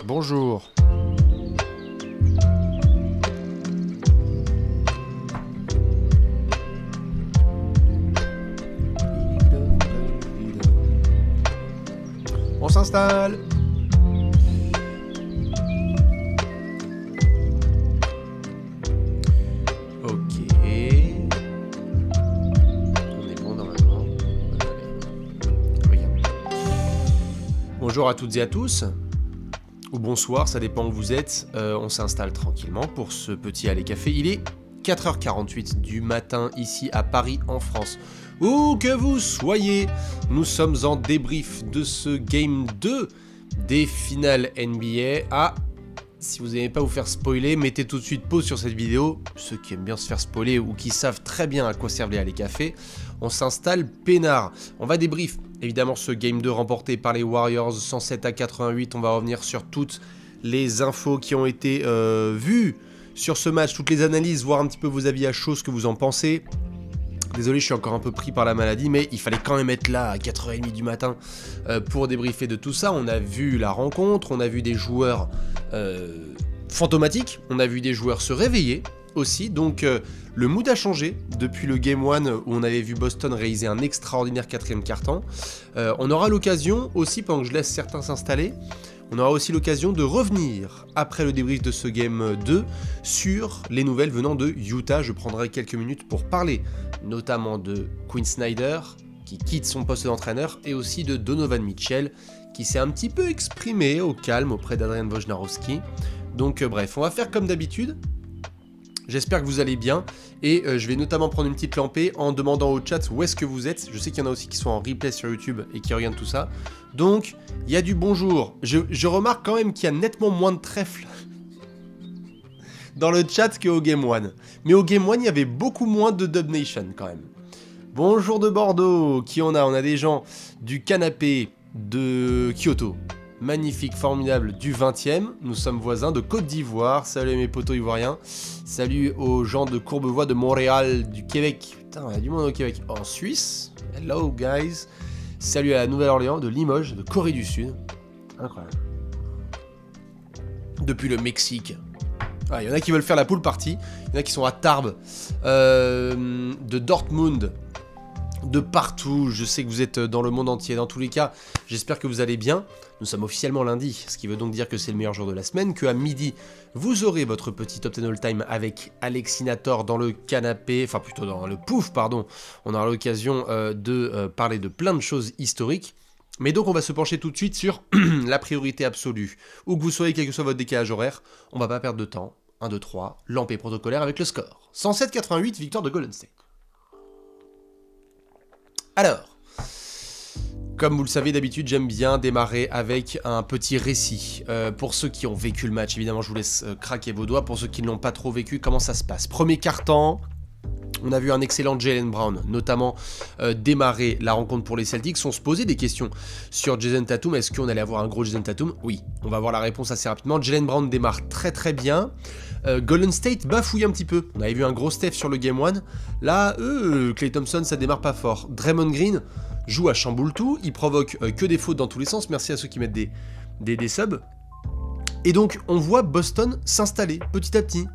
Bonjour. On s'installe. Ok. On est bon normalement. Regarde. Bonjour à toutes et à tous. Ou bonsoir, ça dépend où vous êtes. On s'installe tranquillement pour ce petit aller café. Il est 4h48 du matin ici à Paris en France. Où que vous soyez, nous sommes en débrief de ce Game 2 des finales NBA. Ah, si vous n'aimez pas vous faire spoiler, mettez tout de suite pause sur cette vidéo. Ceux qui aiment bien se faire spoiler ou qui savent très bien à quoi servent les allées café, on s'installe peinard. On va débrief évidemment ce Game 2 remporté par les Warriors 107-88. On va revenir sur toutes les infos qui ont été vues sur ce match, toutes les analyses, voir un petit peu vos avis à chaud, ce que vous en pensez. Désolé, je suis encore un peu pris par la maladie, mais il fallait quand même être là à 4h30 du matin pour débriefer de tout ça. On a vu la rencontre, on a vu des joueurs fantomatiques, on a vu des joueurs se réveiller aussi. Donc le mood a changé depuis le Game 1 où on avait vu Boston réaliser un extraordinaire 4e quart-temps. On aura l'occasion aussi, pendant que je laisse certains s'installer, on aura aussi l'occasion de revenir, après le débrief de ce Game 2, sur les nouvelles venant de Utah. Je prendrai quelques minutes pour parler notamment de Quinn Snyder, qui quitte son poste d'entraîneur, et aussi de Donovan Mitchell, qui s'est un petit peu exprimé au calme auprès d'Adrian Wojnarowski. Donc bref, on va faire comme d'habitude. J'espère que vous allez bien, et je vais notamment prendre une petite lampée en demandant au chat où est-ce que vous êtes. Je sais qu'il y en a aussi qui sont en replay sur YouTube et qui regardent tout ça. Donc, il y a du bonjour. Je remarque quand même qu'il y a nettement moins de trèfle dans le chat qu'au Game 1. Mais au Game 1, il y avait beaucoup moins de Dub Nation quand même. Bonjour de Bordeaux, qui on a? On a des gens du canapé de Kyoto. Magnifique, formidable, du 20e. Nous sommes voisins de Côte d'Ivoire. Salut mes potos ivoiriens. Salut aux gens de Courbevoie, de Montréal, du Québec. Putain, il y a du monde au Québec. En Suisse. Hello, guys. Salut à la Nouvelle-Orléans, de Limoges, de Corée du Sud. Incroyable. Depuis le Mexique. Il y en a qui veulent faire la pool party. Il y en a qui sont à Tarbes. De Dortmund. De partout, je sais que vous êtes dans le monde entier. Dans tous les cas, j'espère que vous allez bien. Nous sommes officiellement lundi, ce qui veut donc dire que c'est le meilleur jour de la semaine, qu'à midi, vous aurez votre petit Top 10 All Time avec Alexinator dans le canapé, enfin plutôt dans le pouf, pardon. On aura l'occasion de parler de plein de choses historiques. Mais donc on va se pencher tout de suite sur la priorité absolue. Où que vous soyez, quel que soit votre décalage horaire, on va pas perdre de temps. 1, 2, 3, lampée protocolaire avec le score. 107-88, victoire de Golden State. Alors, comme vous le savez d'habitude, j'aime bien démarrer avec un petit récit. Pour ceux qui ont vécu le match, évidemment, je vous laisse craquer vos doigts. Pour ceux qui ne l'ont pas trop vécu, comment ça se passe? Premier quart-temps, on a vu un excellent Jaylen Brown, notamment démarrer la rencontre pour les Celtics. On se posait des questions sur Jason Tatum. Est-ce qu'on allait avoir un gros Jason Tatum? Oui, on va avoir la réponse assez rapidement. Jaylen Brown démarre très très bien. Golden State bafouille un petit peu. On avait vu un gros Steph sur le Game 1. Là, Klay Thompson, ça démarre pas fort. Draymond Green joue à chamboule tout. Il provoque que des fautes dans tous les sens. Merci à ceux qui mettent des subs. Et donc, on voit Boston s'installer petit à petit.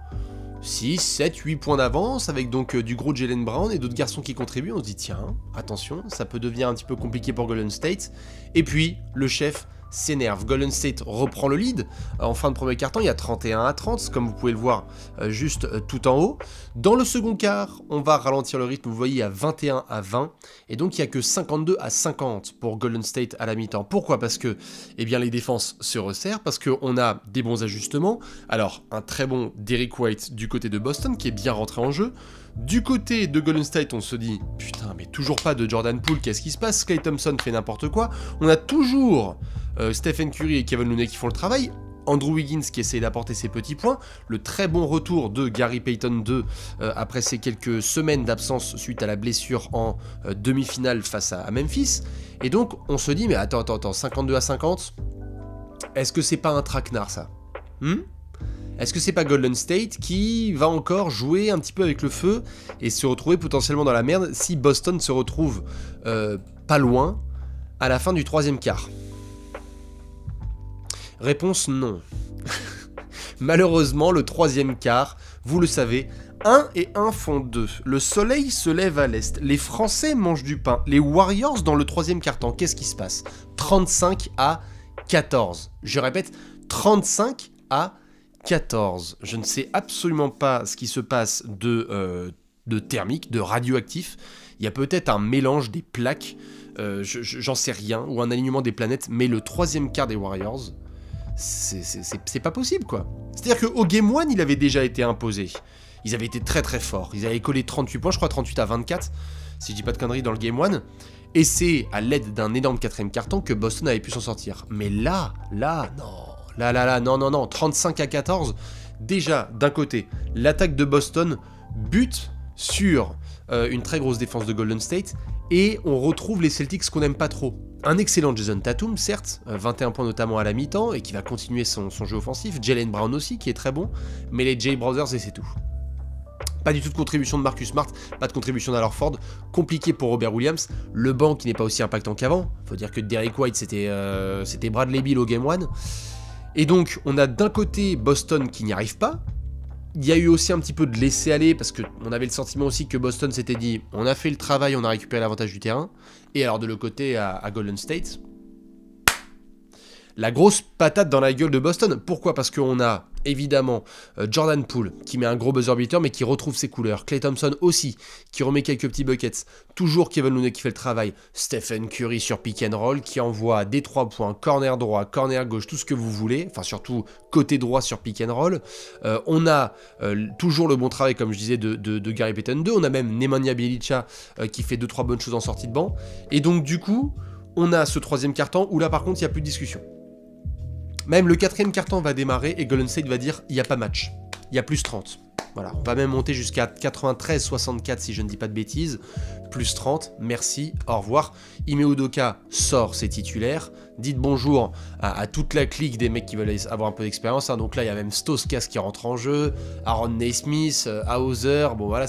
6, 7, 8 points d'avance avec donc du gros Jaylen Brown et d'autres garçons qui contribuent. On se dit tiens, attention, ça peut devenir un petit peu compliqué pour Golden State. Et puis, le chef s'énerve. Golden State reprend le lead. En fin de premier quart-temps, il y a 31-30, comme vous pouvez le voir juste tout en haut. Dans le second quart, on va ralentir le rythme, vous voyez, à 21-20. Et donc, il n'y a que 52-50 pour Golden State à la mi-temps. Pourquoi? Parce que eh bien, les défenses se resserrent, parce qu'on a des bons ajustements. Alors, un très bon Derrick White du côté de Boston, qui est bien rentré en jeu. Du côté de Golden State, on se dit, putain, mais toujours pas de Jordan Poole, qu'est-ce qui se passe? Klay Thompson fait n'importe quoi. On a toujours Stephen Curry et Kevin Looney qui font le travail. Andrew Wiggins qui essaye d'apporter ses petits points. Le très bon retour de Gary Payton 2 après ces quelques semaines d'absence suite à la blessure en demi-finale face à Memphis. Et donc, on se dit, mais attends, 52-50, est-ce que c'est pas un traquenard, ça? Est-ce que c'est pas Golden State qui va encore jouer un petit peu avec le feu et se retrouver potentiellement dans la merde si Boston se retrouve pas loin à la fin du troisième quart? Réponse non. Malheureusement, le troisième quart, vous le savez, 1 et 1 font 2. Le soleil se lève à l'est. Les Français mangent du pain. Les Warriors, dans le troisième quart-temps, qu'est-ce qui se passe? 35 à 14. Je répète, 35 à 14. Je ne sais absolument pas ce qui se passe de thermique, de radioactif. Il y a peut-être un mélange des plaques, j'en sais rien, ou un alignement des planètes, mais le troisième quart des Warriors, c'est pas possible, quoi. C'est-à-dire qu'au Game 1, il avait déjà été imposé. Ils avaient été très très forts. Ils avaient collé 38 points, je crois 38 à 24, si je dis pas de conneries, dans le Game 1. Et c'est à l'aide d'un énorme quatrième quart-temps que Boston avait pu s'en sortir. Mais là, non, 35 à 14. Déjà, d'un côté, l'attaque de Boston bute sur une très grosse défense de Golden State, et on retrouve les Celtics qu'on n'aime pas trop. Un excellent Jason Tatum, certes, 21 points notamment à la mi-temps, et qui va continuer son jeu offensif. Jaylen Brown aussi, qui est très bon, mais les Jay Brothers, et c'est tout. Pas du tout de contribution de Marcus Smart, pas de contribution d'Al Horford, compliqué pour Robert Williams, le banc qui n'est pas aussi impactant qu'avant. Faut dire que Derrick White, c'était Bradley Beal au Game 1. Et donc, on a d'un côté Boston qui n'y arrive pas. Il y a eu aussi un petit peu de laisser-aller, parce qu'on avait le sentiment aussi que Boston s'était dit on a fait le travail, on a récupéré l'avantage du terrain. Et alors de l'autre côté, à Golden State, la grosse patate dans la gueule de Boston. Pourquoi? Parce qu'on a évidemment Jordan Poole qui met un gros buzzer beater mais qui retrouve ses couleurs. Klay Thompson aussi qui remet quelques petits buckets. Toujours Kevin Looney qui fait le travail. Stephen Curry sur pick and roll qui envoie des 3 points, corner droit, corner gauche, tout ce que vous voulez. Enfin surtout côté droit sur pick and roll. On a toujours le bon travail comme je disais de Gary Payton 2. On a même Nemanja Bjelica qui fait 2-3 bonnes choses en sortie de banc. Et donc du coup on a ce troisième quart-temps où là par contre il n'y a plus de discussion. Même le quatrième quart-temps va démarrer et Golden State va dire il n'y a pas match, il y a plus 30. Voilà, on va même monter jusqu'à 93-64 si je ne dis pas de bêtises. Plus 30, merci, au revoir. Ime Udoka sort ses titulaires. Dites bonjour à toute la clique des mecs qui veulent avoir un peu d'expérience. Hein. Donc là, il y a même Stauskas qui rentre en jeu, Aaron Naismith, Hauser. Bon voilà,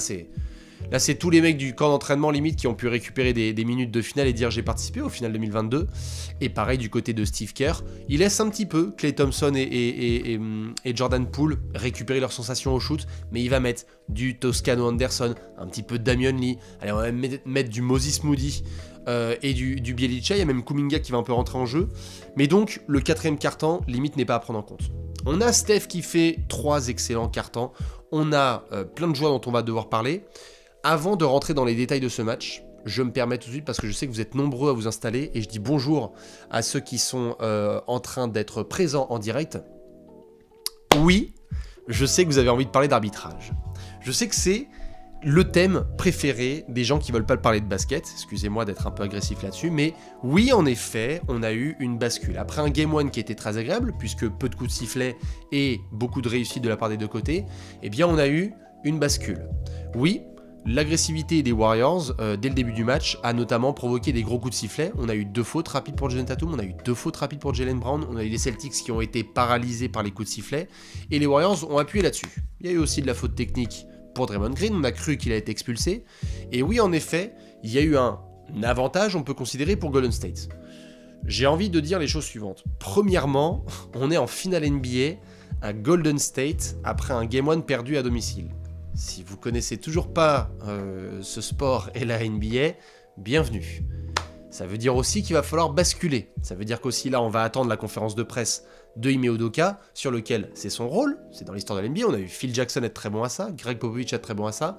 Là, c'est tous les mecs du camp d'entraînement limite qui ont pu récupérer des minutes de finale et dire j'ai participé au final 2022. Et pareil du côté de Steve Kerr, il laisse un petit peu Klay Thompson et Jordan Poole récupérer leurs sensations au shoot, mais il va mettre du Toscano Anderson, un petit peu de Damian Lee, allez on va même mettre du Moses Moody et du Bjelica, il y a même Kuminga qui va un peu rentrer en jeu. Mais donc le quatrième quart-temps, limite n'est pas à prendre en compte. On a Steph qui fait 3 excellents quart-temps, on a plein de joueurs dont on va devoir parler. Avant de rentrer dans les détails de ce match, je me permets tout de suite parce que je sais que vous êtes nombreux à vous installer et je dis bonjour à ceux qui sont en train d'être présents en direct. Oui, je sais que vous avez envie de parler d'arbitrage. Je sais que c'est le thème préféré des gens qui veulent pas parler de basket. Excusez-moi d'être un peu agressif là-dessus, mais oui, en effet, on a eu une bascule. Après un Game 1 qui était très agréable, puisque peu de coups de sifflet et beaucoup de réussite de la part des deux côtés, eh bien on a eu une bascule. Oui, l'agressivité des Warriors, dès le début du match, a notamment provoqué des gros coups de sifflet. On a eu 2 fautes rapides pour Jason Tatum, on a eu 2 fautes rapides pour Jaylen Brown, on a eu les Celtics qui ont été paralysés par les coups de sifflet, et les Warriors ont appuyé là-dessus. Il y a eu aussi de la faute technique pour Draymond Green, on a cru qu'il a été expulsé, et oui, en effet, il y a eu un avantage, on peut considérer, pour Golden State. J'ai envie de dire les choses suivantes. Premièrement, on est en finale NBA à Golden State après un Game 1 perdu à domicile. Si vous connaissez toujours pas ce sport et la NBA, bienvenue. Ça veut dire aussi qu'il va falloir basculer. Ça veut dire qu'aussi là, on va attendre la conférence de presse de Ime Udoka, sur lequel c'est son rôle, c'est dans l'histoire de l'NBA, on a vu Phil Jackson être très bon à ça, Greg Popovich être très bon à ça,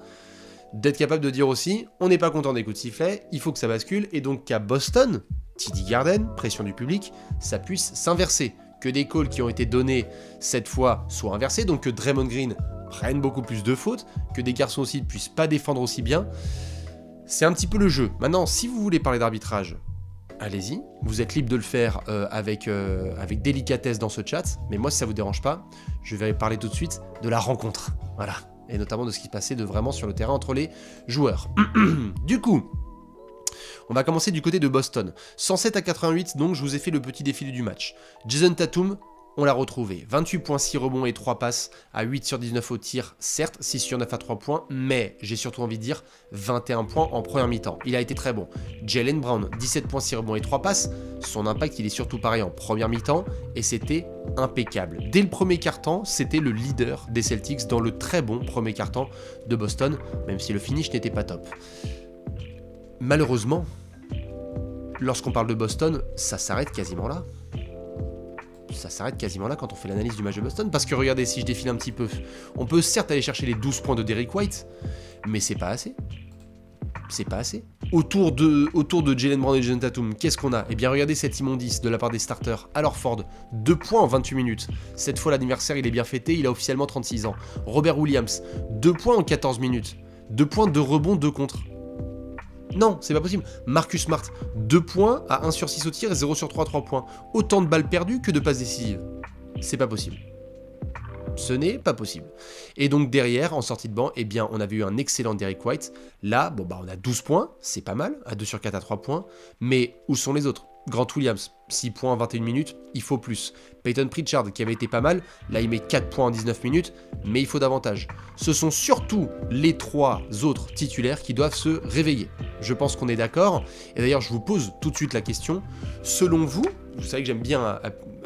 d'être capable de dire aussi, on n'est pas content des coups de sifflet, il faut que ça bascule, et donc qu'à Boston, TD Garden, pression du public, ça puisse s'inverser, que des calls qui ont été donnés cette fois soient inversés, donc que Draymond Green prenne beaucoup plus de fautes, que des garçons aussi ne puissent pas défendre aussi bien. C'est un petit peu le jeu. Maintenant, si vous voulez parler d'arbitrage, allez-y, vous êtes libre de le faire avec délicatesse dans ce chat, mais moi si ça vous dérange pas, je vais parler tout de suite de la rencontre, voilà, et notamment de ce qui se passait de vraiment sur le terrain entre les joueurs. Du coup, on va commencer du côté de Boston. 107 à 88, donc je vous ai fait le petit défilé du match. Jason Tatum, on l'a retrouvé. 28 points, 6 rebonds et 3 passes à 8 sur 19 au tir, certes, 6 sur 9 à 3 points, mais j'ai surtout envie de dire 21 points en première mi-temps. Il a été très bon. Jaylen Brown, 17 points, 6 rebonds et 3 passes. Son impact, il est surtout pareil en première mi-temps et c'était impeccable. Dès le premier quart-temps, c'était le leader des Celtics dans le très bon premier quart-temps de Boston, même si le finish n'était pas top. Malheureusement, lorsqu'on parle de Boston, ça s'arrête quasiment là. Ça s'arrête quasiment là quand on fait l'analyse du match de Boston, parce que regardez, si je défile un petit peu, on peut certes aller chercher les 12 points de Derrick White, mais c'est pas assez. C'est pas assez. Autour de Jaylen Brown et Jayson Tatum, qu'est-ce qu'on a? Eh bien regardez cette immondice de la part des starters. Al Horford, 2 points en 28 minutes. Cette fois l'anniversaire il est bien fêté, il a officiellement 36 ans. Robert Williams, 2 points en 14 minutes. 2 points, 2 rebonds, 2 contre. Non, c'est pas possible. Marcus Smart, 2 points à 1 sur 6 au tir et 0 sur 3 à 3 points. Autant de balles perdues que de passes décisives. C'est pas possible. Ce n'est pas possible. Et donc derrière, en sortie de banc, eh bien, on avait eu un excellent Derrick White. Là, bon bah on a 12 points, c'est pas mal, à 2 sur 4 à 3 points. Mais où sont les autres? Grant Williams, 6 points en 21 minutes, il faut plus. Peyton Pritchard, qui avait été pas mal, là il met 4 points en 19 minutes, mais il faut davantage. Ce sont surtout les 3 autres titulaires qui doivent se réveiller. Je pense qu'on est d'accord. Et d'ailleurs, je vous pose tout de suite la question. Selon vous, vous savez que j'aime bien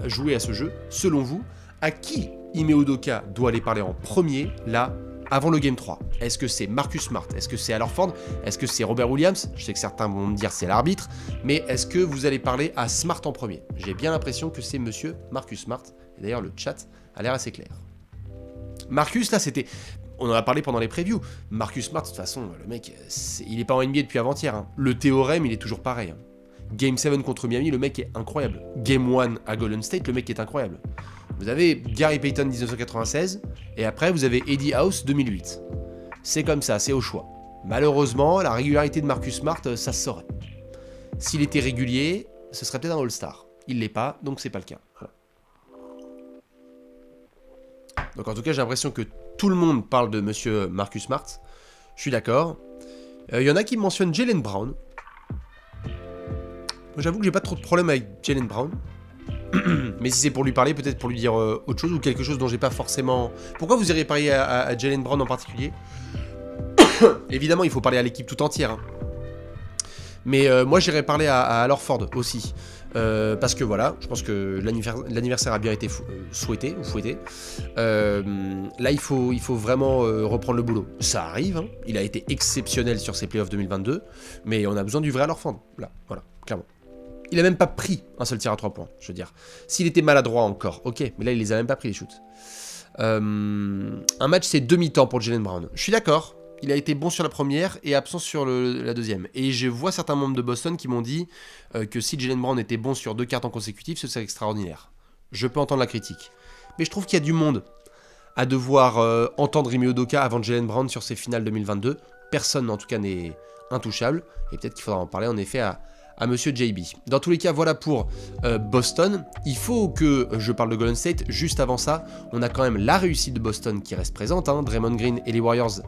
jouer à ce jeu, selon vous, à qui Ime Udoka doit aller parler en premier, là, avant le Game 3? Est-ce que c'est Marcus Smart? Est-ce que c'est Al Horford? Est-ce que c'est Robert Williams? Je sais que certains vont me dire c'est l'arbitre, mais est-ce que vous allez parler à Smart en premier? J'ai bien l'impression que c'est monsieur Marcus Smart, et d'ailleurs le chat a l'air assez clair. Marcus, là, c'était... On en a parlé pendant les previews. Marcus Smart, de toute façon, le mec, il est pas en NBA depuis avant-hier. Hein. Le théorème, il est toujours pareil. Hein. Game 7 contre Miami, le mec est incroyable. Game 1 à Golden State, le mec est incroyable. Vous avez Gary Payton 1996, et après vous avez Eddie House 2008. C'est comme ça, c'est au choix. Malheureusement, la régularité de Marcus Smart, ça se saurait. S'il était régulier, ce serait peut-être un All-Star. Il l'est pas, donc c'est pas le cas. Voilà. Donc en tout cas, j'ai l'impression que tout le monde parle de monsieur Marcus Smart. Je suis d'accord. Il y en a qui mentionnent Jaylen Brown. Moi, j'avoue que j'ai pas trop de problème avec Jaylen Brown. Mais si c'est pour lui parler, peut-être pour lui dire autre chose ou quelque chose dont j'ai pas forcément... Pourquoi vous iriez parler à Jaylen Brown en particulier? Évidemment, il faut parler à l'équipe tout entière. Hein. Mais moi, j'irais parler à Al Horford aussi. Parce que voilà, je pense que l'anniversaire a bien été souhaité ou fouetté. Là, il faut vraiment reprendre le boulot. Ça arrive, hein. Il a été exceptionnel sur ses playoffs 2022, mais on a besoin du vrai Al Horford. Là, voilà, clairement. Il a même pas pris un seul tir à 3 points, je veux dire. S'il était maladroit encore, ok, mais là, il les a même pas pris, les shoots. Un match, c'est demi-temps pour Jaylen Brown. Je suis d'accord. Il a été bon sur la première et absent sur la deuxième. Et je vois certains membres de Boston qui m'ont dit que si Jaylen Brown était bon sur 2 cartons consécutifs, ce serait extraordinaire. Je peux entendre la critique. Mais je trouve qu'il y a du monde à devoir entendre Ime Udoka avant Jaylen Brown sur ses finales 2022. Personne, en tout cas, n'est intouchable. Et peut-être qu'il faudra en parler, en effet, à monsieur JB. Dans tous les cas, voilà pour Boston. Il faut que je parle de Golden State. Juste avant ça, on a quand même la réussite de Boston qui reste présente. Hein. Draymond Green et les Warriors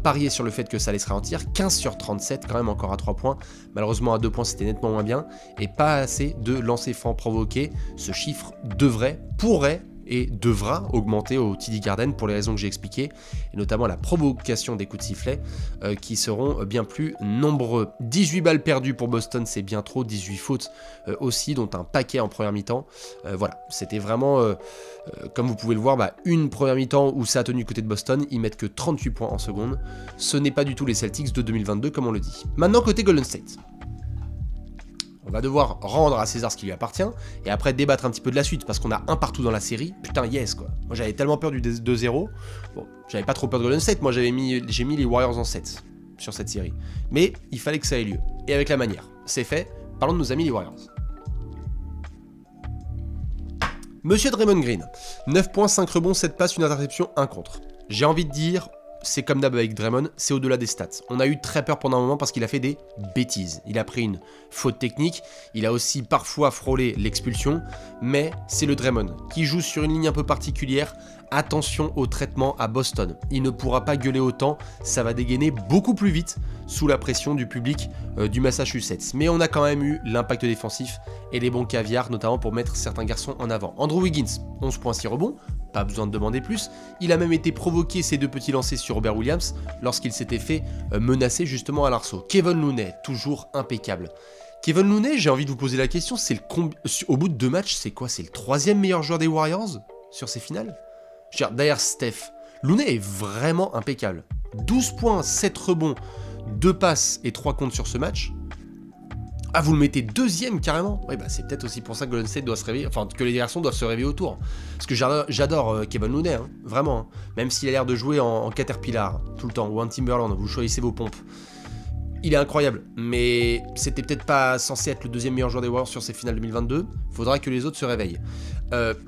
pariaient sur le fait que ça allait se ralentir. 15 sur 37, quand même encore à 3 points. Malheureusement, à 2 points, c'était nettement moins bien. Et pas assez de lancers francs provoqués. Ce chiffre pourrait et devra augmenter au TD Garden pour les raisons que j'ai expliquées, et notamment la provocation des coups de sifflet qui seront bien plus nombreux. 18 balles perdues pour Boston, c'est bien trop, 18 fautes aussi, dont un paquet en première mi-temps. Voilà, c'était vraiment, comme vous pouvez le voir, une première mi-temps où ça a tenu du côté de Boston, ils mettent que 38 points en seconde. Ce n'est pas du tout les Celtics de 2022 comme on le dit. Maintenant côté Golden State. On va devoir rendre à César ce qui lui appartient, et après débattre un petit peu de la suite, parce qu'on a un partout dans la série. Putain, yes, quoi. Moi, j'avais tellement peur du 2-0. Bon, j'avais pas trop peur de Golden State, moi, j'ai mis les Warriors en 7 sur cette série. Mais il fallait que ça ait lieu. Et avec la manière. C'est fait, parlons de nos amis les Warriors. Monsieur Draymond Green, 9 points, 5 rebonds, 7 passes, une interception, 1 contre. J'ai envie de dire, c'est comme d'hab avec Draymond, c'est au-delà des stats. On a eu très peur pendant un moment parce qu'il a fait des bêtises. Il a pris une faute technique, il a aussi parfois frôlé l'expulsion, mais c'est le Draymond qui joue sur une ligne un peu particulière. Attention au traitement à Boston. Il ne pourra pas gueuler autant, ça va dégainer beaucoup plus vite sous la pression du public du Massachusetts. Mais on a quand même eu l'impact défensif et les bons caviars, notamment pour mettre certains garçons en avant. Andrew Wiggins, 11 points 6 rebonds. Pas besoin de demander plus, il a même été provoqué ces deux petits lancers sur Robert Williams lorsqu'il s'était fait menacer justement à l'arceau. Kevin Looney, toujours impeccable. Kevin Looney, j'ai envie de vous poser la question, au bout de 2 matchs, c'est quoi? C'est le 3e meilleur joueur des Warriors sur ces finales? Derrière Steph, Looney est vraiment impeccable. 12 points, 7 rebonds, 2 passes et 3 comptes sur ce match. Ah, vous le mettez 2e carrément? Oui, bah c'est peut-être aussi pour ça que Golden State doit se réveiller, enfin que les garçons doivent se réveiller autour. Parce que j'adore Kevin Looney, hein, vraiment. Hein. Même s'il a l'air de jouer en Caterpillar tout le temps, ou en Timberland, vous choisissez vos pompes. Il est incroyable, mais c'était peut-être pas censé être le 2e meilleur joueur des Warriors sur ces finales 2022. Faudra que les autres se réveillent.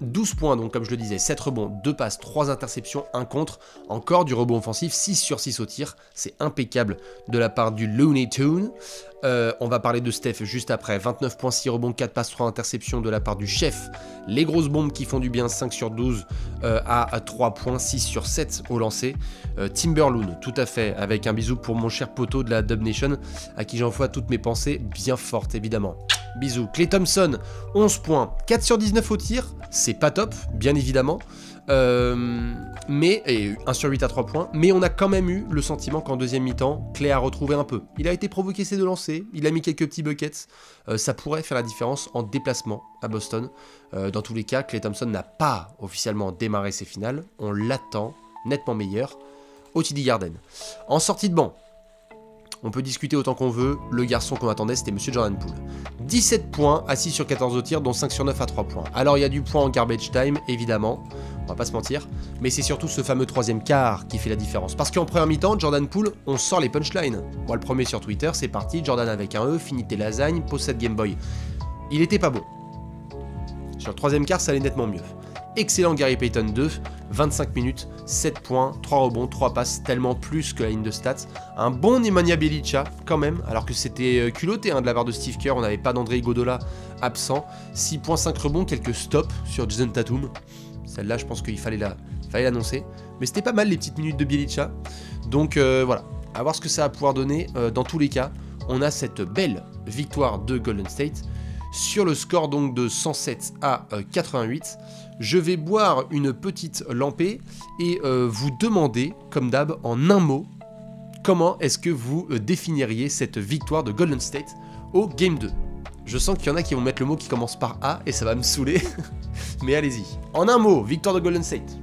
12 points, donc comme je le disais, 7 rebonds, 2 passes, 3 interceptions, 1 contre. Encore du rebond offensif, 6 sur 6 au tir. C'est impeccable de la part du Looney Tune. On va parler de Steph juste après. 29 points, 6 rebonds, 4 passes, 3 interceptions de la part du chef. Les grosses bombes qui font du bien, 5 sur 12 à 3 points, 6 sur 7 au lancer. Timberloon, tout à fait, avec un bisou pour mon cher poteau de la Dub Nation, à qui j'envoie toutes mes pensées bien fortes, évidemment. Bisous. Klay Thompson, 11 points, 4 sur 19 au tir, c'est pas top, bien évidemment. Et 1 sur 8 à 3 points, mais on a quand même eu le sentiment qu'en deuxième mi-temps, Klay a retrouvé un peu. Il a été provoqué ses 2 lancers, il a mis quelques petits buckets, ça pourrait faire la différence en déplacement à Boston. Dans tous les cas, Klay Thompson n'a pas officiellement démarré ses finales, on l'attend nettement meilleur au TD Garden. En sortie de banc, on peut discuter autant qu'on veut, le garçon qu'on attendait c'était Monsieur Jordan Poole. 17 points, assis sur 14 au tir, dont 5 sur 9 à 3 points. Alors il y a du point en garbage time, évidemment, on va pas se mentir, mais c'est surtout ce fameux 3e quart qui fait la différence. Parce qu'en première mi-temps, Jordan Poole, on sort les punchlines. Moi le premier sur Twitter, c'est parti, Jordan avec un E, finit tes lasagnes, possède Game Boy. Il était pas bon. Sur le 3e quart, ça allait nettement mieux. Excellent Gary Payton 2, 25 minutes, 7 points, 3 rebonds, 3 passes, tellement plus que la ligne de stats. Un bon Nemanja Bjelica quand même, alors que c'était culotté de la part de Steve Kerr, on n'avait pas d'André Iguodala absent. 6 points, 5 rebonds, quelques stops sur Jason Tatum. Celle-là, je pense qu'il fallait l'annoncer. Mais c'était pas mal les petites minutes de Bjelica. Donc voilà, à voir ce que ça va pouvoir donner. Dans tous les cas, on a cette belle victoire de Golden State. Sur le score donc de 107 à 88, je vais boire une petite lampée et vous demander, comme d'hab, en un mot, comment est-ce que vous définiriez cette victoire de Golden State au Game 2. Je sens qu'il y en a qui vont mettre le mot qui commence par A et ça va me saouler, mais allez-y. En un mot, victoire de Golden State.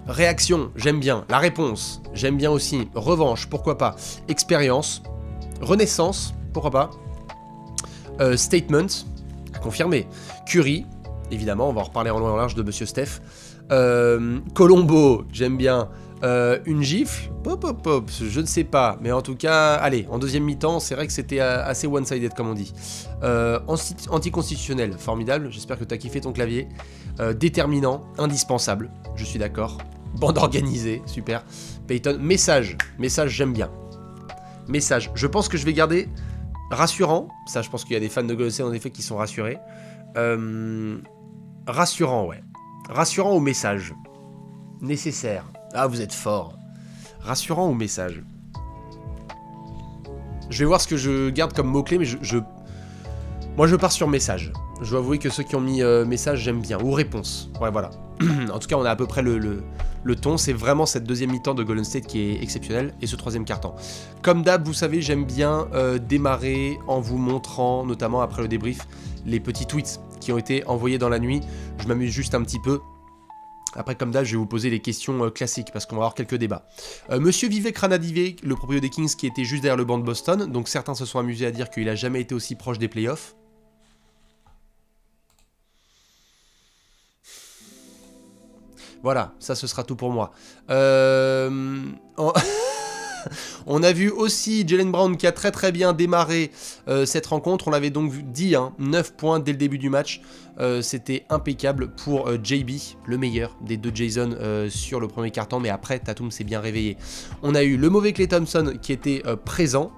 Réaction, j'aime bien. La réponse, j'aime bien aussi. Revanche, pourquoi pas. Expérience, renaissance, pourquoi pas. Statement, à confirmer. Curry, évidemment, on va en reparler en long et en large de Monsieur Steph. Colombo, j'aime bien. Une gifle, pop, je ne sais pas, mais en tout cas, allez, en deuxième mi-temps, c'est vrai que c'était assez one-sided comme on dit. Anticonstitutionnel, formidable, j'espère que tu as kiffé ton clavier. Déterminant, indispensable, je suis d'accord. Bande organisée, super. Payton, message, j'aime bien. Message, je pense que je vais garder rassurant, ça je pense qu'il y a des fans de Golden State en effet qui sont rassurés. Rassurant, ouais. Rassurant au message. Nécessaire. Ah, vous êtes fort. Rassurant ou message? Je vais voir ce que je garde comme mot-clé, mais moi, je pars sur message. Je dois avouer que ceux qui ont mis message, j'aime bien. Ou réponse. Ouais, voilà. En tout cas, on a à peu près le ton. C'est vraiment cette deuxième mi-temps de Golden State qui est exceptionnelle. Et ce troisième quart-temps. Comme d'hab, vous savez, j'aime bien démarrer en vous montrant, notamment après le débrief, les petits tweets qui ont été envoyés dans la nuit. Je m'amuse juste un petit peu. Après, comme d'hab, je vais vous poser les questions classiques parce qu'on va avoir quelques débats. Monsieur Vivek Ranadive, le propriétaire des Kings qui était juste derrière le banc de Boston, donc certains se sont amusés à dire qu'il a jamais été aussi proche des playoffs. Voilà, ça ce sera tout pour moi. On a vu aussi Jaylen Brown qui a très bien démarré cette rencontre. On l'avait donc dit, hein, 9 points dès le début du match. C'était impeccable pour JB, le meilleur des deux Jason sur le premier quart-temps. Mais après, Tatum s'est bien réveillé. On a eu le mauvais Klay Thompson qui était présent.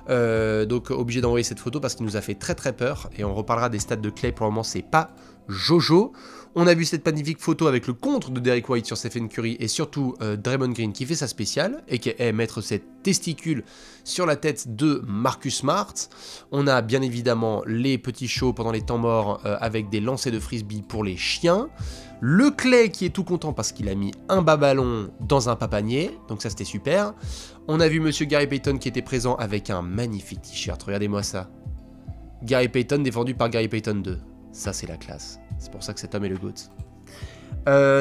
Donc obligé d'envoyer cette photo parce qu'il nous a fait très peur. Et on reparlera des stats de Klay. Pour le moment, c'est pas Jojo. On a vu cette magnifique photo avec le contre de Derrick White sur Stephen Curry et surtout Draymond Green qui fait sa spéciale et qui est mettre cette testicule sur la tête de Marcus Smart. On a bien évidemment les petits shows pendant les temps morts avec des lancers de frisbee pour les chiens. Le Klay qui est tout content parce qu'il a mis un bas ballon dans un papanier, donc ça c'était super. On a vu Monsieur Gary Payton qui était présent avec un magnifique t-shirt, regardez-moi ça. Gary Payton défendu par Gary Payton 2, ça c'est la classe. C'est pour ça que cet homme est le GOAT.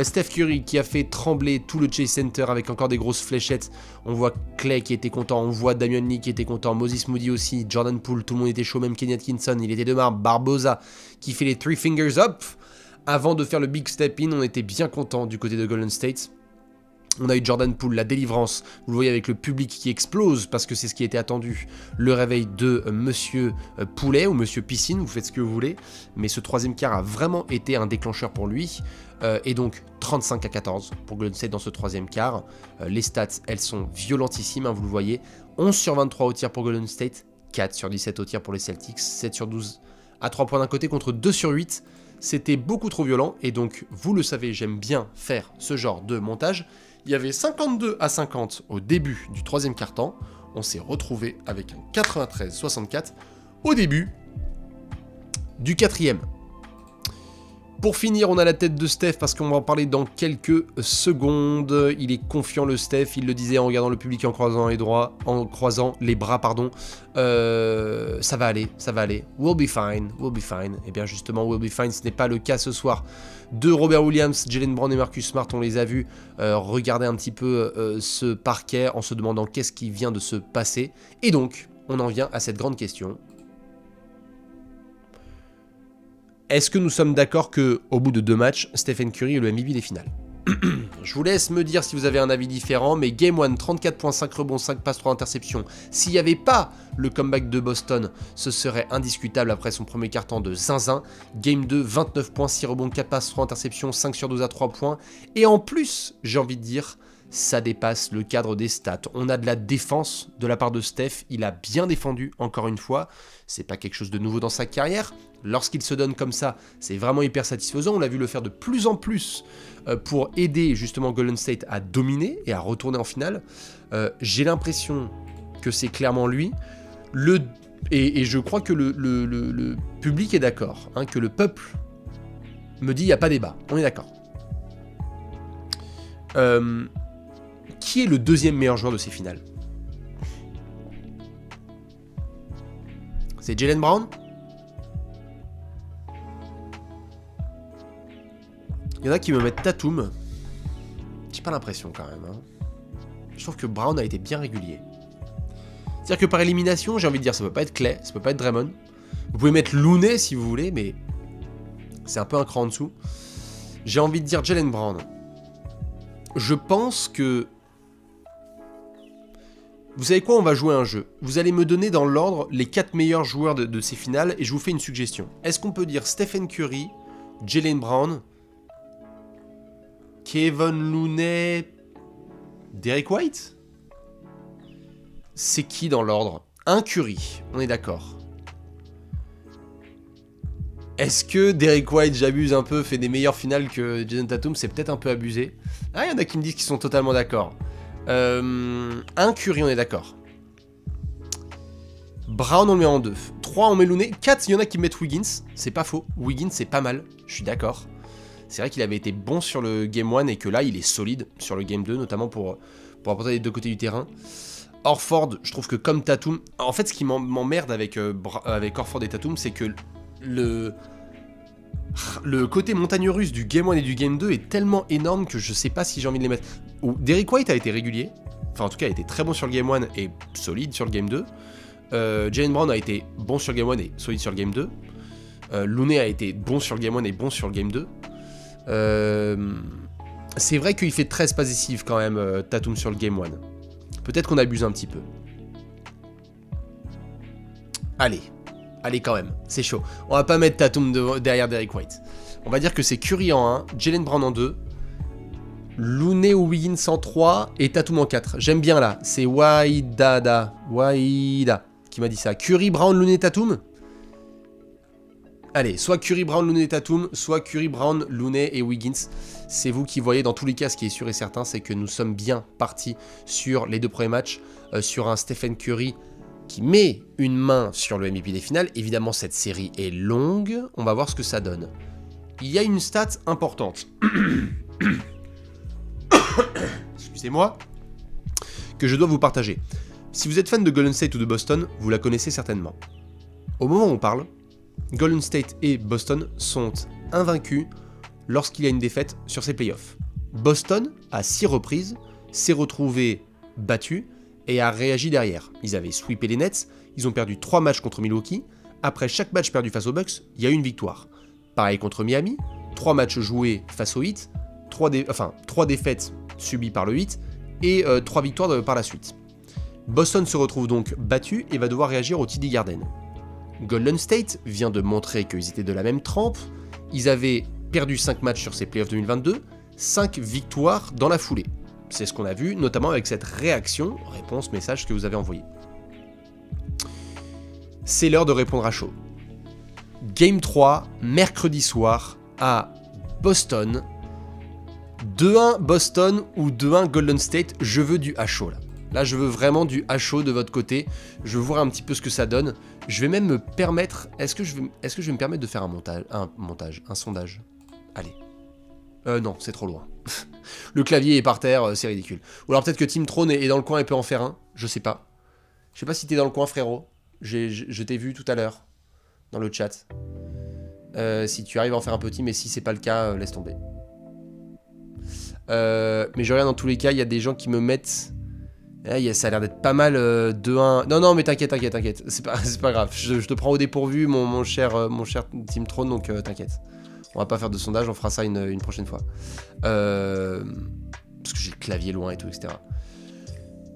Steph Curry qui a fait trembler tout le Chase Center avec encore des grosses fléchettes. On voit Klay qui était content, on voit Damian Lee qui était content, Moses Moody aussi, Jordan Poole, tout le monde était chaud, même Kenny Atkinson, il était de marbre, Barbosa qui fait les 3 fingers up. Avant de faire le big step in, on était bien content du côté de Golden State. On a eu Jordan Poole, la délivrance, vous le voyez avec le public qui explose parce que c'est ce qui était attendu, le réveil de Monsieur Poulet ou Monsieur Piscine, vous faites ce que vous voulez, mais ce troisième quart a vraiment été un déclencheur pour lui, et donc 35-14 pour Golden State dans ce troisième quart. Les stats, elles sont violentissimes, hein, vous le voyez, 11 sur 23 au tir pour Golden State, 4 sur 17 au tir pour les Celtics, 7 sur 12 à 3 points d'un côté contre 2 sur 8, c'était beaucoup trop violent, et donc vous le savez, j'aime bien faire ce genre de montage. Il y avait 52-50 au début du troisième quart-temps. On s'est retrouvé avec un 93-64 au début du quatrième. Pour finir, on a la tête de Steph parce qu'on va en parler dans quelques secondes. Il est confiant le Steph, il le disait en regardant le public et en croisant les bras, pardon. Ça va aller. We'll be fine. Et bien justement, we'll be fine, ce n'est pas le cas ce soir de Robert Williams, Jaylen Brown et Marcus Smart. On les a vus regarder un petit peu ce parquet en se demandant qu'est-ce qui vient de se passer. Et donc, on en vient à cette grande question. Est-ce que nous sommes d'accord qu'au bout de 2 matchs, Stephen Curry est le MVP des finales? Je vous laisse me dire si vous avez un avis différent, mais Game 1, 34 points, 5 rebonds, 5 passes, 3 interceptions. S'il n'y avait pas le comeback de Boston, ce serait indiscutable après son premier quart-temps de zinzin. Game 2, 29 points, 6 rebonds, 4 passes, 3 interceptions, 5 sur 12 à 3 points. Et en plus, j'ai envie de dire, ça dépasse le cadre des stats. On a de la défense de la part de Steph, il a bien défendu, encore une fois. C'est pas quelque chose de nouveau dans sa carrière. Lorsqu'il se donne comme ça, c'est vraiment hyper satisfaisant. On l'a vu le faire de plus en plus pour aider justement Golden State à dominer et à retourner en finale. J'ai l'impression que c'est clairement lui. Et je crois que le public est d'accord, hein, que le peuple me dit il n'y a pas débat. On est d'accord. Qui est le deuxième meilleur joueur de ces finales? C'est Jaylen Brown? Il y en a qui me mettent Tatum. J'ai pas l'impression quand même. Hein. Je trouve que Brown a été bien régulier. C'est-à-dire que par élimination, j'ai envie de dire, ça peut pas être Klay, ça peut pas être Draymond. Vous pouvez mettre Looney si vous voulez, mais c'est un peu un cran en dessous. J'ai envie de dire Jaylen Brown. Je pense que... Vous savez quoi, on va jouer un jeu. Vous allez me donner dans l'ordre les 4 meilleurs joueurs de ces finales et je vous fais une suggestion. Est-ce qu'on peut dire Stephen Curry, Jaylen Brown, Kevin Looney, Derrick White? C'est qui dans l'ordre? Un Curry, on est d'accord. Est-ce que Derrick White, j'abuse un peu, fait des meilleures finales que Jason Tatum? C'est peut-être un peu abusé. Ah, il y en a qui me disent qu'ils sont totalement d'accord. Un Curry, on est d'accord. Brown, on le met en 2. 3, on met Looney. 4, il y en a qui mettent Wiggins. C'est pas faux. Wiggins, c'est pas mal. Je suis d'accord. C'est vrai qu'il avait été bon sur le Game 1 et que là, il est solide sur le Game 2, notamment pour apporter les deux côtés du terrain. Orford, je trouve que comme Tatum... En fait, ce qui m'emmerde avec Orford et Tatum, c'est que le côté montagne russe du Game 1 et du Game 2 est tellement énorme que je sais pas si j'ai envie de les mettre. Derrick White a été régulier, enfin en tout cas a été très bon sur le Game 1 et solide sur le Game 2. Jaylen Brown a été bon sur le Game 1 et solide sur le Game 2. Looney a été bon sur le Game 1 et bon sur le Game 2. C'est vrai qu'il fait 13 passes décisives quand même, Tatum sur le Game 1. Peut-être qu'on abuse un petit peu. Allez. Allez quand même, c'est chaud. On va pas mettre Tatum derrière Derrick White. On va dire que c'est Curry en 1, Jaylen Brown en 2, Looney ou Wiggins en 3 et Tatum en 4. J'aime bien là, c'est Waida qui m'a dit ça. Curry, Brown, Looney, Tatum. Allez, soit Curry, Brown, Looney, Tatum, soit Curry, Brown, Looney et Wiggins. C'est vous qui voyez. Dans tous les cas, ce qui est sûr et certain, c'est que nous sommes bien partis sur les 2 premiers matchs, sur un Stephen Curry qui met une main sur le MVP des finales. Évidemment, cette série est longue. On va voir ce que ça donne. Il y a une stat importante. Excusez-moi. Que je dois vous partager. Si vous êtes fan de Golden State ou de Boston, vous la connaissez certainement. Au moment où on parle, Golden State et Boston sont invaincus lorsqu'il y a une défaite sur ces playoffs. Boston, à 6 reprises, s'est retrouvé battu et a réagi derrière. Ils avaient sweepé les Nets, ils ont perdu 3 matchs contre Milwaukee. Après chaque match perdu face aux Bucks, il y a eu une victoire. Pareil contre Miami, 3 matchs joués face au Heat, 3 défaites subies par le Heat et 3 victoires par la suite. Boston se retrouve donc battu et va devoir réagir au TD Garden. Golden State vient de montrer qu'ils étaient de la même trempe. Ils avaient perdu 5 matchs sur ces playoffs 2022, 5 victoires dans la foulée. C'est ce qu'on a vu, notamment avec cette réaction, réponse, message que vous avez envoyé. C'est l'heure de répondre à chaud. Game 3, mercredi soir, à Boston. 2-1 Boston ou 2-1 Golden State, je veux du à chaud là. Là, je veux vraiment du à chaud de votre côté. Je veux voir un petit peu ce que ça donne. Je vais même me permettre... Est-ce que je vais me permettre de faire un sondage? Allez. Non, c'est trop loin. Le clavier est par terre, c'est ridicule. Ou alors peut-être que Team Throne est dans le coin et peut en faire un. Je sais pas. Je sais pas si t'es dans le coin, frérot. Je t'ai vu tout à l'heure. Dans le chat. Si tu arrives à en faire un petit, mais si c'est pas le cas, laisse tomber. Mais je regarde dans tous les cas, il y a des gens qui me mettent... ça a l'air d'être pas mal 2-1. Non, mais t'inquiète. C'est pas grave. Je te prends au dépourvu, mon cher Team Throne, donc t'inquiète. On va pas faire de sondage, on fera ça une prochaine fois. Parce que j'ai le clavier loin et tout, etc.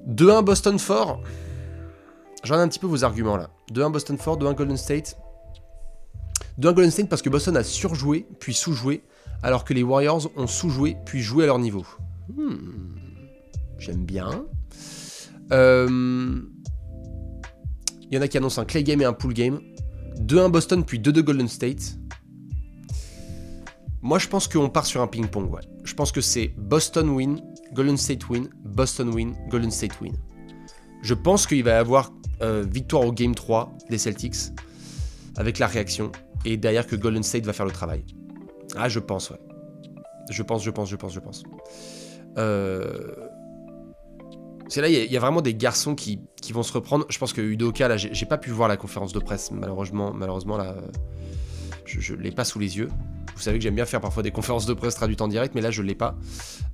2-1 Boston fort. Je regarde un petit peu vos arguments là. 2-1 Boston fort, 2-1 Golden State. 2-1 Golden State parce que Boston a surjoué, puis sous-joué, alors que les Warriors ont sous-joué, puis joué à leur niveau. J'aime bien. Il y en a qui annoncent un Clay game et un Pool game. 2-1 Boston, puis 2-2 Golden State. Moi, je pense qu'on part sur un ping-pong, ouais. Je pense que c'est Boston win, Golden State win, Boston win, Golden State win. Je pense qu'il va y avoir victoire au Game 3 des Celtics, avec la réaction, et derrière que Golden State va faire le travail. Ah, je pense, ouais. Je pense. C'est là, il y a vraiment des garçons qui vont se reprendre. Je pense que Udoka, là, j'ai pas pu voir la conférence de presse, malheureusement là, je l'ai pas sous les yeux. Vous savez que j'aime bien faire parfois des conférences de presse traduites en direct, mais là, je l'ai pas.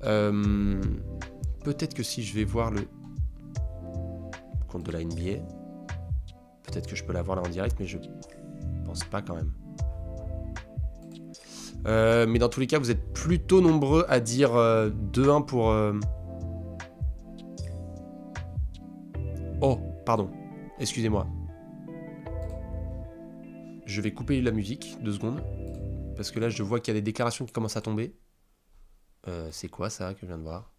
Peut-être que si je vais voir le compte de la NBA, peut-être que je peux la voir là en direct, mais je pense pas quand même. Mais dans tous les cas, vous êtes plutôt nombreux à dire 2-1 pour... Oh, pardon. Excusez-moi. Je vais couper la musique, 2 secondes. Parce que là, je vois qu'il y a des déclarations qui commencent à tomber. C'est quoi ça que je viens de voir?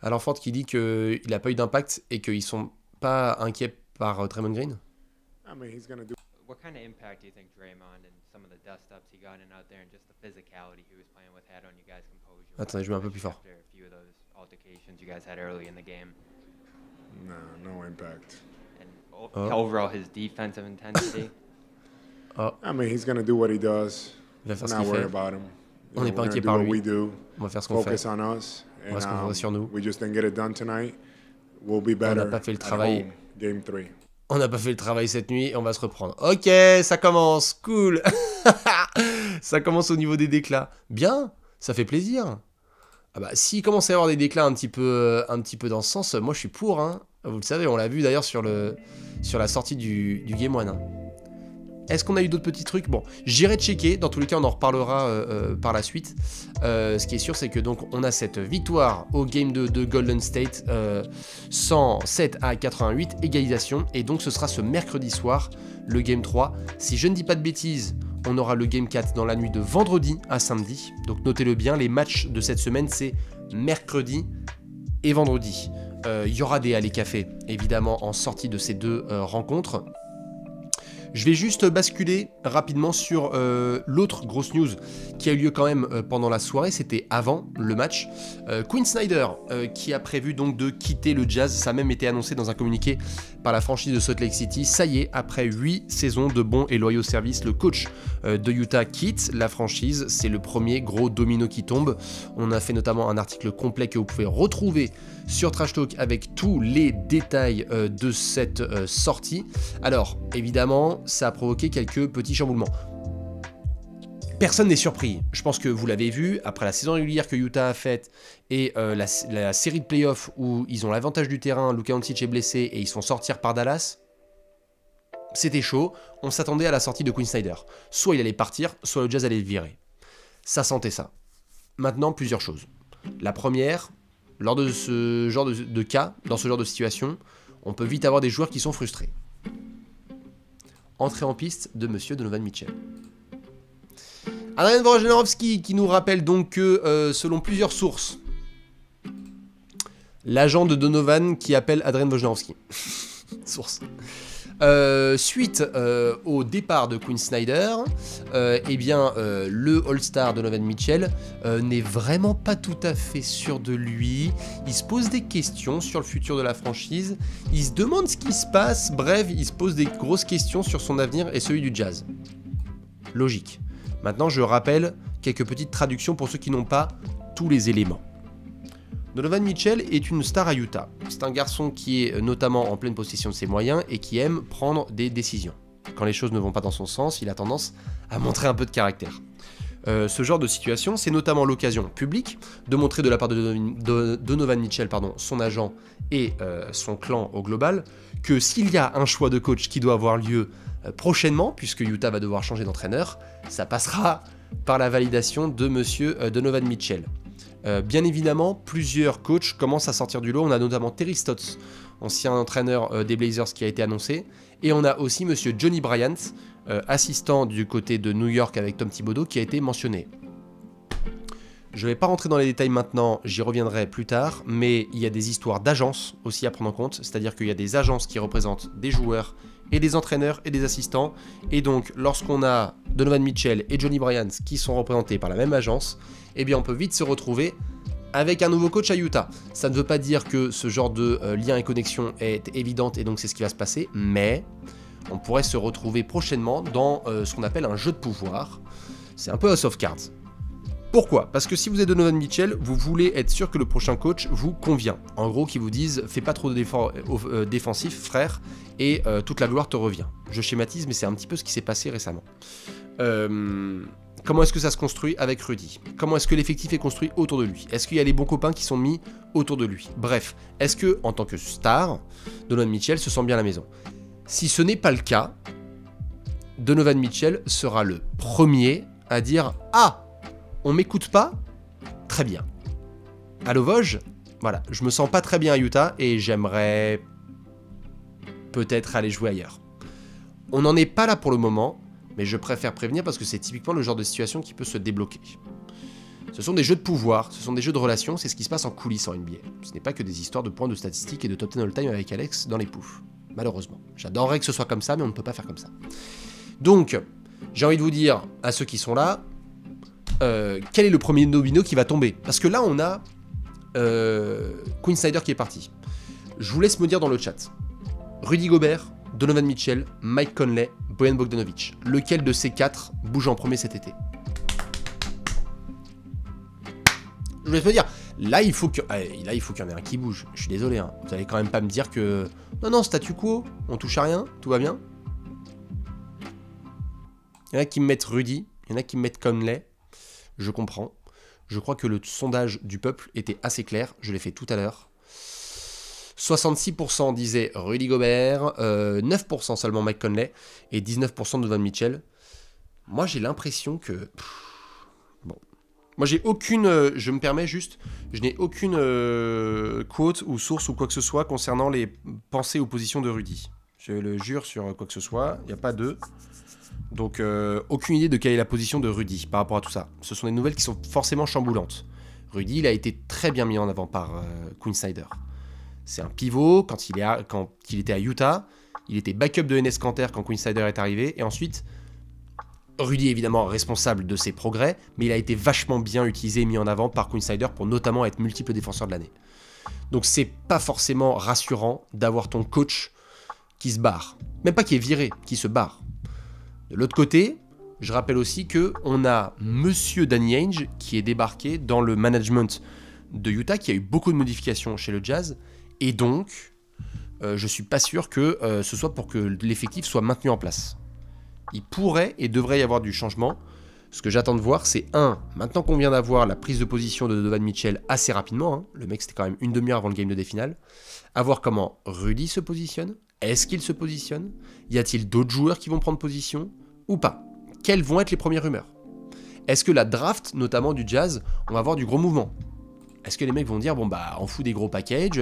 Alan Ford qui dit qu'il n'a pas eu d'impact et qu'ils sont pas inquiets par Draymond Green. What kind of impact do you think Draymond and some of the dust-ups he got in out there and just the physicality he was playing with had on you guys' composure? Attendez, je mets un peu plus fort. After a few of those altercations you guys had early in the game. No impact. And overall his defensive intensity. I mean, he's going to do what he does. Il va faire ce We're qu'il not fait. worried about him. On n'est pas inquiet par lui. On va faire ce qu'on fait. Focus on us. On va se concentrer sur nous. We just didn't get it done tonight. We'll be On better n'a pas fait le travail. at home, game 3. On n'a pas fait le travail cette nuit et on va se reprendre. Ok, ça commence, cool. Ça commence au niveau des déclats. Bien, ça fait plaisir. Ah bah, s'il commence à y avoir des déclats un petit peu dans ce sens, moi je suis pour. Hein. Vous le savez, on l'a vu d'ailleurs sur la sortie du Game 1. Hein. Est-ce qu'on a eu d'autres petits trucs? Bon, j'irai checker. Dans tous les cas, on en reparlera par la suite. Ce qui est sûr, c'est que donc on a cette victoire au Game 2 de Golden State, 107 à 88, égalisation. Et donc, ce sera ce mercredi soir, le Game 3. Si je ne dis pas de bêtises, on aura le Game 4 dans la nuit de vendredi à samedi. Donc, notez-le bien, les matchs de cette semaine, c'est mercredi et vendredi. Il y aura des allées café, évidemment, en sortie de ces deux rencontres. Je vais juste basculer rapidement sur l'autre grosse news qui a eu lieu quand même pendant la soirée, c'était avant le match. Quinn Snyder qui a prévu donc de quitter le Jazz, ça a même été annoncé dans un communiqué par la franchise de Salt Lake City. Ça y est, après 8 saisons de bons et loyaux services, le coach de Utah quitte la franchise. C'est le premier gros domino qui tombe. On a fait notamment un article complet que vous pouvez retrouver sur Trash Talk avec tous les détails de cette sortie. Alors, évidemment, ça a provoqué quelques petits chamboulements. Personne n'est surpris. Je pense que vous l'avez vu, après la saison régulière que Utah a faite et la série de playoffs où ils ont l'avantage du terrain, Luka Doncic est blessé et ils se font sortir par Dallas, c'était chaud. On s'attendait à la sortie de Quinn Snyder. Soit il allait partir, soit le Jazz allait le virer. Ça sentait ça. Maintenant, plusieurs choses. La première, lors de ce genre de cas, dans ce genre de situation, on peut vite avoir des joueurs qui sont frustrés. Entrée en piste de monsieur Donovan Mitchell. Adrian Wojnarowski qui nous rappelle donc que, selon plusieurs sources, l'agent de Donovan qui appelle Adrian Wojnarowski. Source. Suite au départ de Quinn Snyder, eh bien, le All-Star Donovan Mitchell n'est vraiment pas tout à fait sûr de lui. Il se pose des questions sur le futur de la franchise. Il se demande ce qui se passe. Bref, il se pose des grosses questions sur son avenir et celui du Jazz. Logique. Maintenant, je rappelle quelques petites traductions pour ceux qui n'ont pas tous les éléments. Donovan Mitchell est une star à Utah. C'est un garçon qui est notamment en pleine possession de ses moyens et qui aime prendre des décisions. Quand les choses ne vont pas dans son sens, il a tendance à montrer un peu de caractère. Ce genre de situation, c'est notamment l'occasion publique de montrer de la part de Donovan Mitchell, son agent et son clan au global, que s'il y a un choix de coach qui doit avoir lieu prochainement, puisque Utah va devoir changer d'entraîneur, ça passera par la validation de monsieur Donovan Mitchell. Bien évidemment, plusieurs coachs commencent à sortir du lot. On a notamment Terry Stotts, ancien entraîneur des Blazers qui a été annoncé. Et on a aussi monsieur Johnny Bryant, assistant du côté de New York avec Tom Thibodeau, qui a été mentionné. Je ne vais pas rentrer dans les détails maintenant, j'y reviendrai plus tard, mais il y a des histoires d'agences aussi à prendre en compte, c'est-à-dire qu'il y a des agences qui représentent des joueurs et des entraîneurs et des assistants, et donc lorsqu'on a Donovan Mitchell et Johnny Bryant qui sont représentés par la même agence, eh bien on peut vite se retrouver avec un nouveau coach à Utah. Ça ne veut pas dire que ce genre de lien et connexion est évidente et donc c'est ce qui va se passer, mais on pourrait se retrouver prochainement dans ce qu'on appelle un jeu de pouvoir. C'est un peu House of Cards. Pourquoi? Parce que si vous êtes Donovan Mitchell, vous voulez être sûr que le prochain coach vous convient. En gros, qu'ils vous disent « fais pas trop de défensif, frère, et toute la gloire te revient ». Je schématise, mais c'est un petit peu ce qui s'est passé récemment. Comment est-ce que ça se construit avec Rudy? Comment est-ce que l'effectif est construit autour de lui? Est-ce qu'il y a les bons copains qui sont mis autour de lui? Bref, est-ce que, en tant que star, Donovan Mitchell se sent bien à la maison? Si ce n'est pas le cas, Donovan Mitchell sera le premier à dire « Ah, on m'écoute pas? Très bien. Allo Vosges, voilà, je me sens pas très bien à Utah et j'aimerais peut-être aller jouer ailleurs. » On n'en est pas là pour le moment, mais je préfère prévenir parce que c'est typiquement le genre de situation qui peut se débloquer. Ce sont des jeux de pouvoir, ce sont des jeux de relations, c'est ce qui se passe en coulisses en NBA. Ce n'est pas que des histoires de points de statistiques et de top 10 all-time avec Alex dans les poufs. Malheureusement. J'adorerais que ce soit comme ça, mais on ne peut pas faire comme ça. Donc, j'ai envie de vous dire, à ceux qui sont là, quel est le premier domino qui va tomber? Parce que là, on a Quinn Snyder qui est parti. Je vous laisse me dire dans le chat. Rudy Gobert, Donovan Mitchell, Mike Conley, Bojan Bogdanovic. Lequel de ces quatre bouge en premier cet été? Je vous laisse me dire. Là, il faut qu'il y en ait un qui bouge. Je suis désolé. Hein. Vous allez quand même pas me dire que... Non, statu quo. On touche à rien. Tout va bien. Il y en a qui me mettent Rudy. Il y en a qui me mettent Conley. Je comprends. Je crois que le sondage du peuple était assez clair. Je l'ai fait tout à l'heure. 66% disaient Rudy Gobert, 9% seulement Mike Conley et 19% Donovan Mitchell. Moi, j'ai l'impression que... Bon. Moi, j'ai aucune... je me permets juste... Je n'ai aucune quote ou source ou quoi que ce soit concernant les pensées ou positions de Rudy. Je le jure sur quoi que ce soit. Il n'y a pas de... Donc, aucune idée de quelle est la position de Rudy par rapport à tout ça. Ce sont des nouvelles qui sont forcément chamboulantes. Rudy, il a été très bien mis en avant par Quinn Snyder. C'est un pivot. Quand il était à Utah, il était backup de Enes Kanter quand Quinn Snyder est arrivé. Et ensuite, Rudy est évidemment responsable de ses progrès, mais il a été vachement bien utilisé et mis en avant par Quinn Snyder pour notamment être multiple défenseur de l'année. Donc c'est pas forcément rassurant d'avoir ton coach qui se barre. Même pas qui est viré, qui se barre. De l'autre côté, je rappelle aussi qu'on a Monsieur Danny Ainge qui est débarqué dans le management de Utah, qui a eu beaucoup de modifications chez le Jazz, et donc je suis pas sûr que ce soit pour que l'effectif soit maintenu en place. Il pourrait et devrait y avoir du changement. Ce que j'attends de voir, c'est maintenant qu'on vient d'avoir la prise de position de Donovan Mitchell assez rapidement, hein, le mec c'était quand même une demi-heure avant le game de finale, à voir comment Rudy se positionne. Est-ce qu'il se positionne? Y a-t-il d'autres joueurs qui vont prendre position ou pas? Quelles vont être les premières rumeurs? Est-ce que la draft, notamment du Jazz, on va avoir du gros mouvement? Est-ce que les mecs vont dire, bon bah, on fout des gros packages,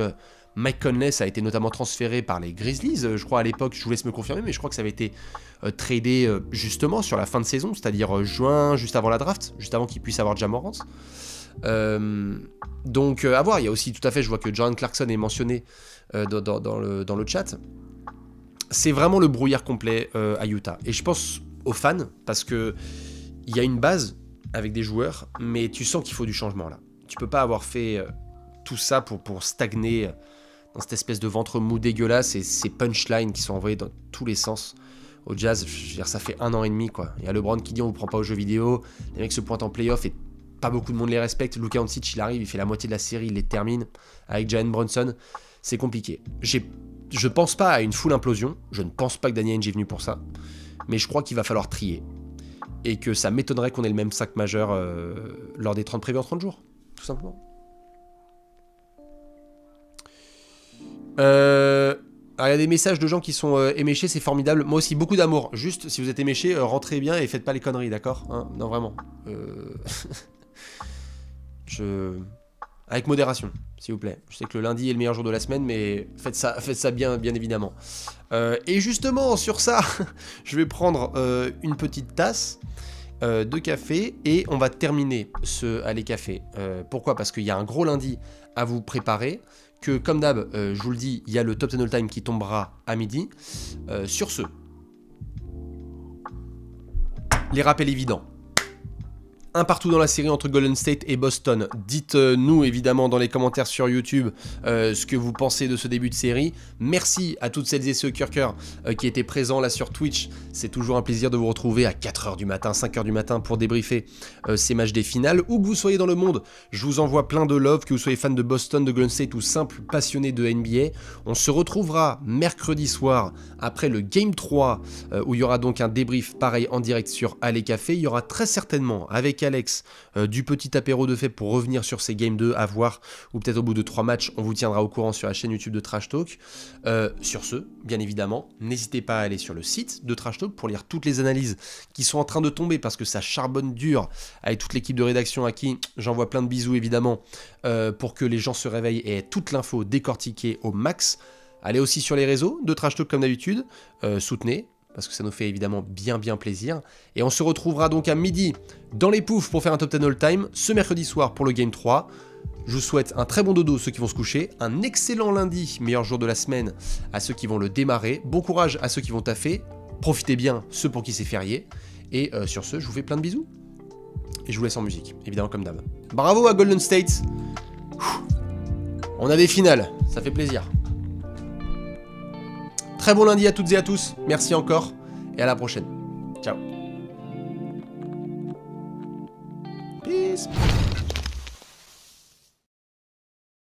Mike Conley, ça a été notamment transféré par les Grizzlies, je crois à l'époque, je vous laisse me confirmer, mais je crois que ça avait été tradé justement sur la fin de saison, c'est-à-dire juin, juste avant la draft, juste avant qu'il puisse avoir Ja Morant. Donc à voir, il y a aussi tout à fait, je vois que Jordan Clarkson est mentionné dans le chat. C'est vraiment le brouillard complet à Utah. Et je pense aux fans, parce que il y a une base avec des joueurs, mais tu sens qu'il faut du changement là. Tu peux pas avoir fait tout ça pour stagner dans cette espèce de ventre mou dégueulasse et ces punchlines qui sont envoyés dans tous les sens au Jazz. Je veux dire, ça fait 1 an et demi quoi. Il y a LeBron qui dit on vous prend pas aux jeux vidéo, les mecs se pointent en playoff et pas beaucoup de monde les respecte. Luka Doncic il arrive, il fait la moitié de la série, il les termine avec Jalen Brunson. C'est compliqué. Je pense pas à une full implosion, je ne pense pas que Danny Ainge est venu pour ça, mais je crois qu'il va falloir trier. Et que ça m'étonnerait qu'on ait le même sac majeur lors des 30 prévus en 30 jours, tout simplement. Alors, il y a des messages de gens qui sont éméchés, c'est formidable. Moi aussi, beaucoup d'amour. Juste, si vous êtes éméchés, rentrez bien et faites pas les conneries, d'accord hein? Non, vraiment. Avec modération, s'il vous plaît. Je sais que le lundi est le meilleur jour de la semaine, mais faites ça bien évidemment. Et justement, sur ça, je vais prendre une petite tasse de café et on va terminer ce Allez Café. Pourquoi? Parce qu'il y a un gros lundi à vous préparer. Que comme d'hab, je vous le dis, il y a le Top 10 All Time qui tombera à midi. Sur ce, les rappels évidents. Un partout dans la série entre Golden State et Boston. Dites-nous évidemment dans les commentaires sur YouTube ce que vous pensez de ce début de série. Merci à toutes celles et ceux cœur qui étaient présents là sur Twitch. C'est toujours un plaisir de vous retrouver à 4h du matin, 5h du matin pour débriefer ces matchs des finales. Où que vous soyez dans le monde, je vous envoie plein de love, que vous soyez fan de Boston, de Golden State ou simple passionné de NBA. On se retrouvera mercredi soir après le Game 3 où il y aura donc un débrief pareil en direct sur Allez Café. Il y aura très certainement avec Alex du petit apéro de fait pour revenir sur ces Game 2 à voir, ou peut-être au bout de 3 matchs, on vous tiendra au courant sur la chaîne YouTube de Trash Talk. Sur ce, bien évidemment, n'hésitez pas à aller sur le site de Trash Talk pour lire toutes les analyses qui sont en train de tomber parce que ça charbonne dur avec toute l'équipe de rédaction à qui j'envoie plein de bisous évidemment pour que les gens se réveillent et aient toute l'info décortiquée au max. Allez aussi sur les réseaux de Trash Talk comme d'habitude, soutenez, parce que ça nous fait évidemment bien plaisir. Et on se retrouvera donc à midi dans les poufs pour faire un top 10 all time, ce mercredi soir pour le Game 3. Je vous souhaite un très bon dodo ceux qui vont se coucher, un excellent lundi, meilleur jour de la semaine à ceux qui vont le démarrer, bon courage à ceux qui vont taffer, profitez bien ceux pour qui c'est férié, et sur ce, je vous fais plein de bisous. Et je vous laisse en musique, évidemment comme d'hab. Bravo à Golden State. On a des finales, ça fait plaisir. Très bon lundi à toutes et à tous, merci encore, et à la prochaine. Ciao. Peace.